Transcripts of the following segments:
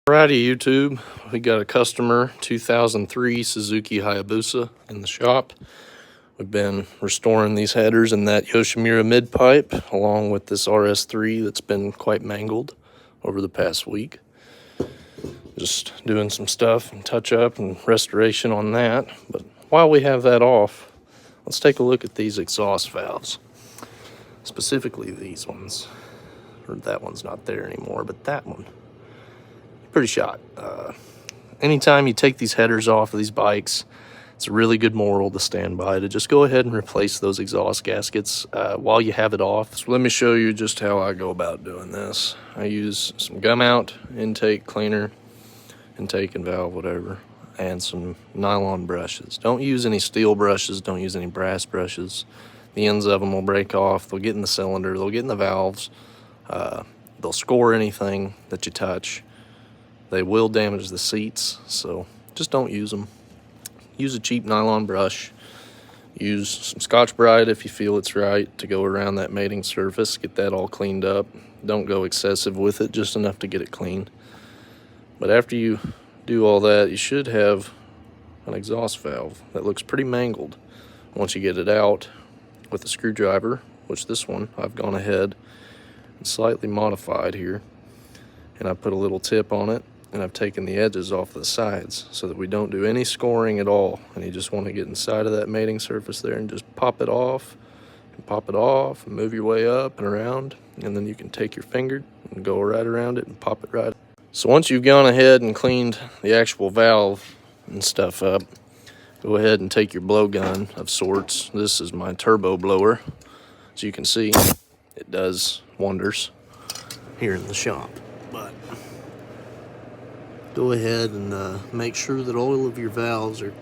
Alrighty, YouTube, we got a customer 2003 Suzuki Hayabusa in the shop. We've been restoring these headers and that Yoshimura mid pipe along with this RS3 that's been quite mangled over the past week. Just doing some stuff and touch up and restoration on that. But while we have that off, let's take a look at these exhaust valves, specifically these ones. Or that one's not there anymore, but that one. Pretty shot. Anytime you take these headers off of these bikes, it's a really good moral to stand by to just go ahead and replace those exhaust gaskets while you have it off. So let me show you just how I go about doing this. I use some gum out, intake cleaner, intake and valve, whatever, and some nylon brushes. Don't use any steel brushes, don't use any brass brushes. The ends of them will break off, they'll get in the cylinder, they'll get in the valves, they'll score anything that you touch. They will damage the seats, so just don't use them. Use a cheap nylon brush. Use some Scotch-Brite if you feel it's right to go around that mating surface. Get that all cleaned up. Don't go excessive with it, just enough to get it clean. But after you do all that, you should have an exhaust valve that looks pretty mangled. Once you get it out with a screwdriver, which this one I've gone ahead and slightly modified here, and I put a little tip on it, and I've taken the edges off the sides so that we don't do any scoring at all. And you just want to get inside of that mating surface there and just pop it off and move your way up and around, and then you can take your finger and go right around it and pop it right. So once you've gone ahead and cleaned the actual valve and stuff up, go ahead and take your blowgun of sorts. This is my turbo blower. As you can see, it does wonders here in the shop. But go ahead and make sure that all of your valves are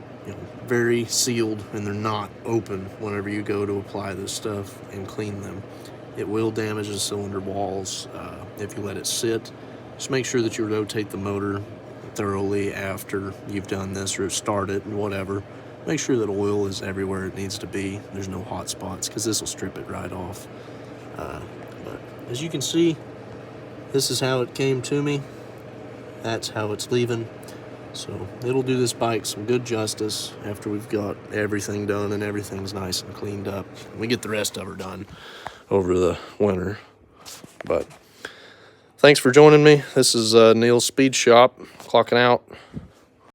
very sealed and they're not open whenever you go to apply this stuff and clean them. It will damage the cylinder walls if you let it sit. Just make sure that you rotate the motor thoroughly after you've done this, or start it and whatever. Make sure that oil is everywhere it needs to be. There's no hot spots, because this will strip it right off. But as you can see, this is how it came to me. That's how it's leaving. So it'll do this bike some good justice after we've got everything done and everything's nice and cleaned up. We get the rest of her done over the winter. But thanks for joining me. This is Neale's Speed Shop, clocking out.